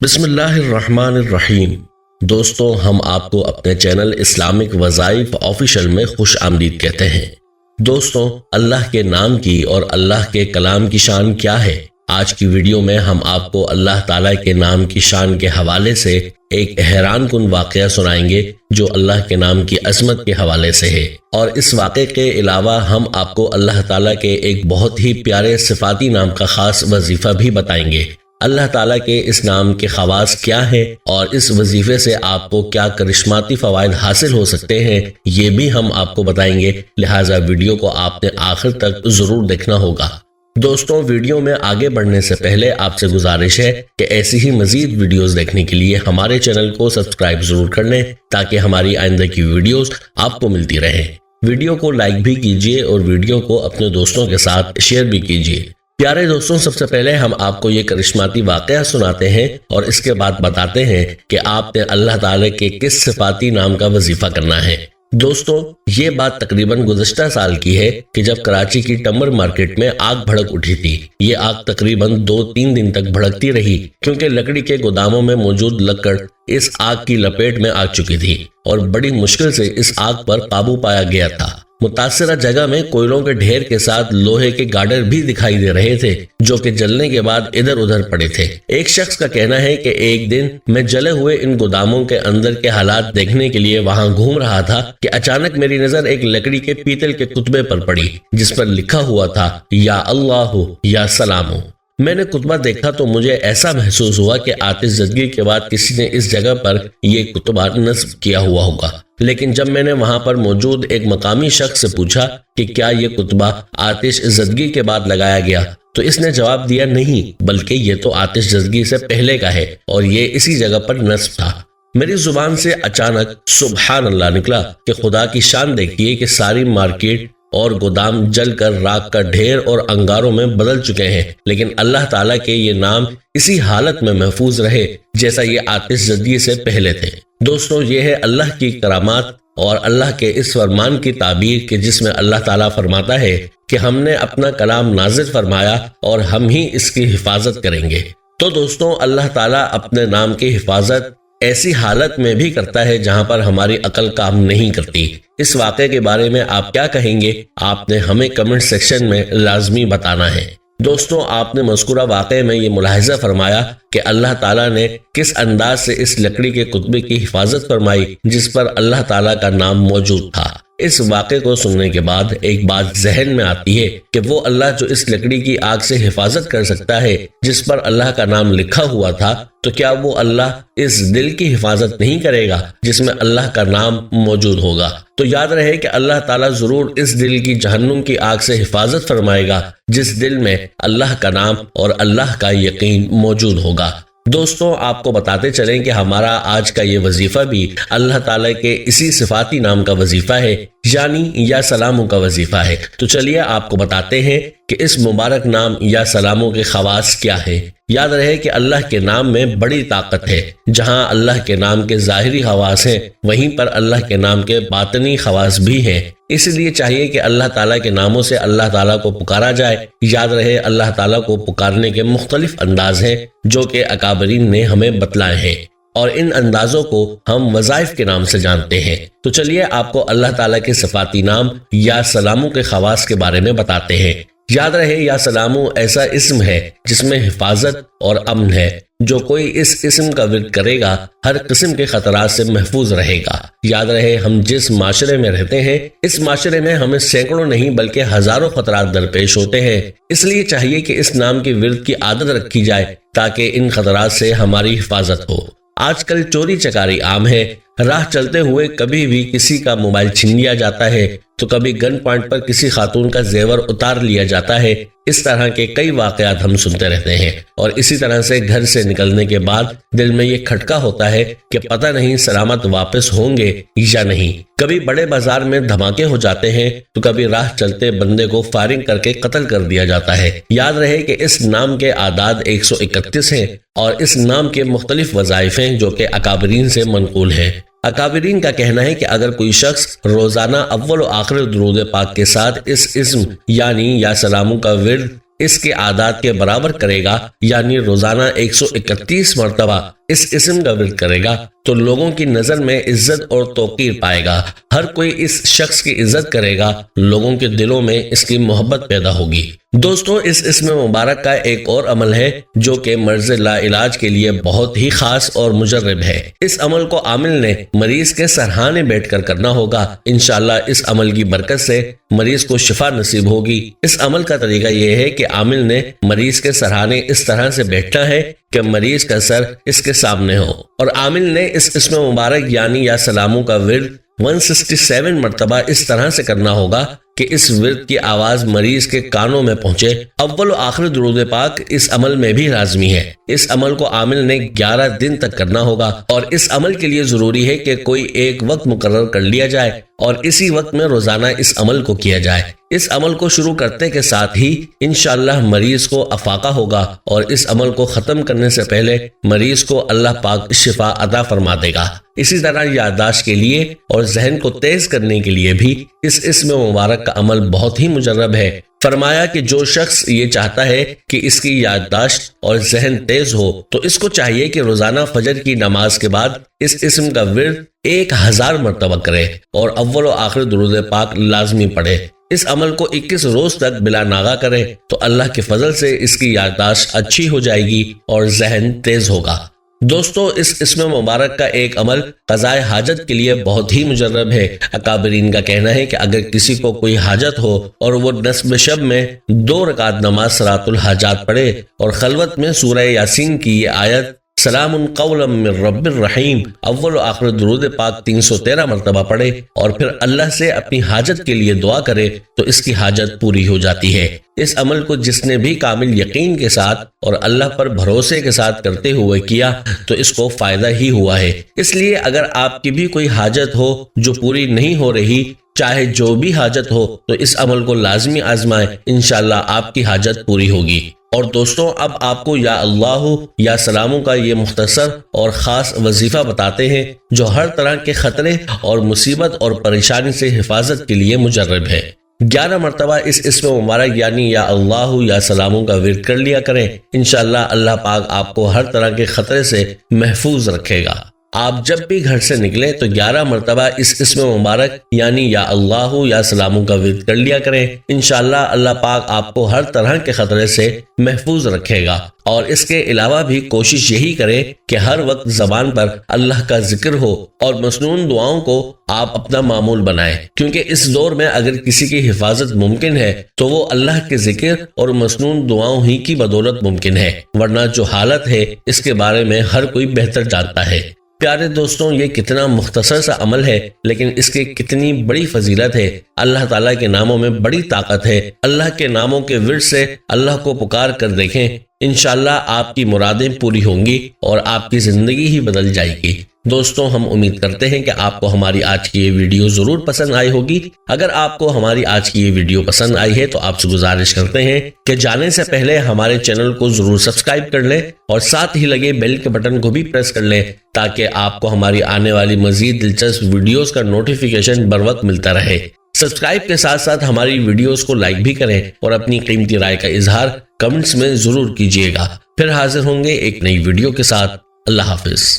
بسم اللہ الرحمن الرحیم۔ دوستوں، ہم آپ کو اپنے چینل اسلامک وظائف آفیشل میں خوش آمدید کہتے ہیں۔ دوستوں، اللہ کے نام کی اور اللہ کے کلام کی شان کیا ہے؟ آج کی ویڈیو میں ہم آپ کو اللہ تعالیٰ کے نام کی شان کے حوالے سے ایک حیران کن واقعہ سنائیں گے جو اللہ کے نام کی عظمت کے حوالے سے ہے، اور اس واقعے کے علاوہ ہم آپ کو اللہ تعالیٰ کے ایک بہت ہی پیارے صفاتی نام کا خاص وظیفہ بھی بتائیں گے۔ اللہ تعالیٰ کے اس نام کے خواص کیا ہے اور اس وظیفے سے آپ کو کیا کرشماتی فوائد حاصل ہو سکتے ہیں، یہ بھی ہم آپ کو بتائیں گے، لہٰذا ویڈیو کو آپ نے آخر تک ضرور دیکھنا ہوگا۔ دوستوں، ویڈیو میں آگے بڑھنے سے پہلے آپ سے گزارش ہے کہ ایسی ہی مزید ویڈیوز دیکھنے کے لیے ہمارے چینل کو سبسکرائب ضرور کر لیں تاکہ ہماری آئندہ کی ویڈیوز آپ کو ملتی رہیں۔ ویڈیو کو لائک بھی کیجیے اور ویڈیو کو اپنے دوستوں کے ساتھ شیئر بھی کیجیے۔ پیارے دوستوں، سب سے پہلے ہم آپ کو یہ کرشماتی واقعہ سناتے ہیں اور اس کے بعد بتاتے ہیں کہ آپ نے اللہ تعالیٰ کے کس صفاتی نام کا وظیفہ کرنا ہے۔ دوستوں، یہ بات تقریباً گزشتہ سال کی ہے کہ جب کراچی کی ٹمبر مارکیٹ میں آگ بھڑک اٹھی تھی۔ یہ آگ تقریباً 2-3 دن تک بھڑکتی رہی کیونکہ لکڑی کے گوداموں میں موجود لکڑ اس آگ کی لپیٹ میں آ چکی تھی اور بڑی مشکل سے اس آگ پر قابو پایا گیا تھا۔ متاثرہ جگہ میں کوئلوں کے ڈھیر کے ساتھ لوہے کے گارڈر بھی دکھائی دے رہے تھے جو کہ جلنے کے بعد ادھر ادھر پڑے تھے۔ ایک شخص کا کہنا ہے کہ ایک دن میں جلے ہوئے ان گوداموں کے اندر کے حالات دیکھنے کے لیے وہاں گھوم رہا تھا کہ اچانک میری نظر ایک لکڑی کے پیتل کے کتبے پر پڑی جس پر لکھا ہوا تھا یا اللہ یا سلام۔ میں نے کتبہ دیکھا تو مجھے ایسا محسوس ہوا کہ آتش زدگی کے بعد کسی نے اس جگہ پر یہ کتبہ نصب کیا ہوا ہوگا، لیکن جب میں نے وہاں پر موجود ایک مقامی شخص سے پوچھا کہ کیا یہ کتبہ آتش زدگی کے بعد لگایا گیا تو اس نے جواب دیا نہیں، بلکہ یہ تو آتش زدگی سے پہلے کا ہے اور یہ اسی جگہ پر نصب تھا۔ میری زبان سے اچانک سبحان اللہ نکلا کہ خدا کی شان دیکھیے کہ ساری مارکیٹ اور گودام جل کر راکھ کا ڈھیر اور انگاروں میں بدل چکے ہیں، لیکن اللہ تعالیٰ کے یہ نام اسی حالت میں محفوظ رہے جیسا یہ آتش زدگی سے پہلے تھے۔ دوستوں، یہ ہے اللہ کی کرامات اور اللہ کے اس فرمان کی تعبیر کہ جس میں اللہ تعالیٰ فرماتا ہے کہ ہم نے اپنا کلام نازل فرمایا اور ہم ہی اس کی حفاظت کریں گے۔ تو دوستوں، اللہ تعالیٰ اپنے نام کی حفاظت ایسی حالت میں بھی کرتا ہے جہاں پر ہماری عقل کام نہیں کرتی۔ اس واقعے کے بارے میں آپ کیا کہیں گے؟ آپ نے ہمیں کمنٹ سیکشن میں لازمی بتانا ہے۔ دوستوں، آپ نے مذکورہ واقعے میں یہ ملاحظہ فرمایا کہ اللہ تعالیٰ نے کس انداز سے اس لکڑی کے کتبے کی حفاظت فرمائی جس پر اللہ تعالیٰ کا نام موجود تھا۔ اس واقعے کو سننے کے بعد ایک بات ذہن میں آتی ہے کہ وہ اللہ جو اس لکڑی کی آگ سے حفاظت کر سکتا ہے جس پر اللہ کا نام لکھا ہوا تھا، تو کیا وہ اللہ اس دل کی حفاظت نہیں کرے گا جس میں اللہ کا نام موجود ہوگا؟ تو یاد رہے کہ اللہ تعالیٰ ضرور اس دل کی جہنم کی آگ سے حفاظت فرمائے گا جس دل میں اللہ کا نام اور اللہ کا یقین موجود ہوگا۔ دوستوں، آپ کو بتاتے چلیں کہ ہمارا آج کا یہ وظیفہ بھی اللہ تعالیٰ کے اسی صفاتی نام کا وظیفہ ہے، یعنی یا سلاموں کا وظیفہ ہے۔ تو چلیے آپ کو بتاتے ہیں کہ اس مبارک نام یا سلاموں کے خواص کیا ہے۔ یاد رہے کہ اللہ کے نام میں بڑی طاقت ہے۔ جہاں اللہ کے نام کے ظاہری خواص ہیں وہیں پر اللہ کے نام کے باطنی خواص بھی ہیں۔ اس لیے چاہیے کہ اللہ تعالیٰ کے ناموں سے اللہ تعالیٰ کو پکارا جائے۔ یاد رہے اللہ تعالیٰ کو پکارنے کے مختلف انداز ہیں جو کہ اکابرین نے ہمیں بتلائے ہیں، اور ان اندازوں کو ہم وظائف کے نام سے جانتے ہیں۔ تو چلیے آپ کو اللہ تعالیٰ کے صفاتی نام یا سلاموں کے خواص کے بارے میں بتاتے ہیں۔ یاد رہے یا سلاموں ایسا اسم ہے جس میں حفاظت اور امن ہے۔ جو کوئی اس اسم کا ورد کرے گا ہر قسم کے خطرات سے محفوظ رہے گا۔ یاد رہے ہم جس معاشرے میں رہتے ہیں اس معاشرے میں ہمیں سینکڑوں نہیں بلکہ ہزاروں خطرات درپیش ہوتے ہیں، اس لیے چاہیے کہ اس نام کی ورد کی عادت رکھی جائے تاکہ ان خطرات سے ہماری حفاظت ہو۔ آج کل چوری چکاری عام ہے۔ راہ چلتے ہوئے کبھی بھی کسی کا موبائل چھین لیا جاتا ہے تو کبھی گن پوائنٹ پر کسی خاتون کا زیور اتار لیا جاتا ہے۔ اس طرح کے کئی واقعات ہم سنتے رہتے ہیں، اور اسی طرح سے گھر سے نکلنے کے بعد دل میں یہ کھٹکا ہوتا ہے کہ پتہ نہیں سلامت واپس ہوں گے یا نہیں۔ کبھی بڑے بازار میں دھماکے ہو جاتے ہیں تو کبھی راہ چلتے بندے کو فائرنگ کر کے قتل کر دیا جاتا ہے۔ یاد رہے کہ اس نام کے اعداد 131 ہیں اور اس نام کے مختلف وظائف ہیں جو کہ اکابرین سے منقول ہیں۔ اکابرین کا کہنا ہے کہ اگر کوئی شخص روزانہ اول و آخر درود پاک کے ساتھ اس اسم یعنی یا سلاموں کا ورد اس کے عادات کے برابر کرے گا، یعنی روزانہ 131 مرتبہ اس اسم کا ورد کرے گا، تو لوگوں کی نظر میں عزت اور توقیر پائے گا۔ ہر کوئی اس شخص کی عزت کرے گا، لوگوں کے دلوں میں اس کی محبت پیدا ہوگی۔ دوستو، اس اسم مبارک کا ایک اور عمل ہے جو کہ مرض لا علاج کے لیے بہت ہی خاص اور مجرب ہے۔ اس عمل کو عامل نے مریض کے سرہانے بیٹھ کر کرنا ہوگا۔ انشاءاللہ اس عمل کی برکت سے مریض کو شفا نصیب ہوگی۔ اس عمل کا طریقہ یہ ہے کہ عامل نے مریض کے سرہانے اس طرح سے بیٹھنا ہے کہ مریض کا سر اس کے سامنے ہو، اور عامل نے اس اسم مبارک یعنی یا سلاموں کا ورد 167 مرتبہ اس طرح سے کرنا ہوگا کہ اس ورد کی آواز مریض کے کانوں میں پہنچے۔ اول و آخر درود پاک اس عمل میں بھی لازمی ہے۔ اس عمل کو عامل نے 11 دن تک کرنا ہوگا، اور اس عمل کے لیے ضروری ہے کہ کوئی ایک وقت مقرر کر لیا جائے اور اسی وقت میں روزانہ اس عمل کو کیا جائے۔ اس عمل کو شروع کرتے کے ساتھ ہی انشاءاللہ مریض کو افاقہ ہوگا، اور اس عمل کو ختم کرنے سے پہلے مریض کو اللہ پاک شفا عطا فرما دے گا۔ اسی طرح یادداشت کے لیے اور ذہن کو تیز کرنے کے لیے بھی اس اسم مبارک کا عمل بہت ہی مجرب ہے۔ فرمایا کہ جو شخص یہ چاہتا ہے کہ اس کی یادداشت اور ذہن تیز ہو تو اس کو چاہیے کہ روزانہ فجر کی نماز کے بعد اس اسم کا ورد 1000 مرتبہ کرے اور اول و آخر درود پاک لازمی پڑھے۔ اس عمل کو 21 روز تک بلا ناغہ کرے تو اللہ کے فضل سے اس کی یادداشت اچھی ہو جائے گی اور ذہن تیز ہوگا۔ دوستو، اس اسم مبارک کا ایک عمل قضاء حاجت کے لیے بہت ہی مجرب ہے۔ اکابرین کا کہنا ہے کہ اگر کسی کو کوئی حاجت ہو اور وہ نصب شب میں 2 رکعت نماز صلاۃ الحاجات پڑھے اور خلوت میں سورہ یاسین کی یہ آیت سلام قولا من رب الرحیم اول و آخر درود پاک 313 مرتبہ پڑھے اور پھر اللہ سے اپنی حاجت کے لیے دعا کرے تو اس کی حاجت پوری ہو جاتی ہے۔ اس عمل کو جس نے بھی کامل یقین کے ساتھ اور اللہ پر بھروسے کے ساتھ کرتے ہوئے کیا تو اس کو فائدہ ہی ہوا ہے۔ اس لیے اگر آپ کی بھی کوئی حاجت ہو جو پوری نہیں ہو رہی، چاہے جو بھی حاجت ہو، تو اس عمل کو لازمی آزمائیں، انشاءاللہ آپ کی حاجت پوری ہوگی۔ اور دوستوں، اب آپ کو یا اللہ یا سلاموں کا یہ مختصر اور خاص وظیفہ بتاتے ہیں جو ہر طرح کے خطرے اور مصیبت اور پریشانی سے حفاظت کے لیے مجرب ہے۔ 11 مرتبہ اس اسم مبارک یعنی یا اللہ یا سلاموں کا ورد کر لیا کریں، انشاءاللہ اللہ پاک آپ کو ہر طرح کے خطرے سے محفوظ رکھے گا۔ آپ جب بھی گھر سے نکلیں تو 11 مرتبہ اس اسم مبارک یعنی یا اللہ یا سلاموں کا ورد کر لیا کریں، انشاءاللہ اللہ پاک آپ کو ہر طرح کے خطرے سے محفوظ رکھے گا۔ اور اس کے علاوہ بھی کوشش یہی کریں کہ ہر وقت زبان پر اللہ کا ذکر ہو اور مسنون دعاؤں کو آپ اپنا معمول بنائیں، کیونکہ اس دور میں اگر کسی کی حفاظت ممکن ہے تو وہ اللہ کے ذکر اور مسنون دعاؤں ہی کی بدولت ممکن ہے، ورنہ جو حالت ہے اس کے بارے میں ہر کوئی بہتر جانتا ہے۔ پیارے دوستوں، یہ کتنا مختصر سا عمل ہے لیکن اس کی کتنی بڑی فضیلت ہے۔ اللہ تعالیٰ کے ناموں میں بڑی طاقت ہے۔ اللہ کے ناموں کے ورد سے اللہ کو پکار کر دیکھیں، انشاءاللہ آپ کی مرادیں پوری ہوں گی اور آپ کی زندگی ہی بدل جائے گی۔ دوستوں، ہم امید کرتے ہیں کہ آپ کو ہماری آج کی یہ ویڈیو ضرور پسند آئی ہوگی۔ اگر آپ کو ہماری آج کی یہ ویڈیو پسند آئی ہے تو آپ سے گزارش کرتے ہیں کہ جانے سے پہلے ہمارے چینل کو ضرور سبسکرائب کر لیں اور ساتھ ہی لگے بیل کے بٹن کو بھی پریس کر لیں تاکہ آپ کو ہماری آنے والی مزید دلچسپ ویڈیوز کا نوٹیفیکیشن بر وقت ملتا رہے۔ سبسکرائب کے ساتھ ساتھ ہماری ویڈیوز کو لائک بھی کریں اور اپنی قیمتی رائے کا اظہار کمنٹس میں ضرور کیجیے گا۔ پھر حاضر ہوں گے ایک نئی ویڈیو کے ساتھ۔ اللہ حافظ۔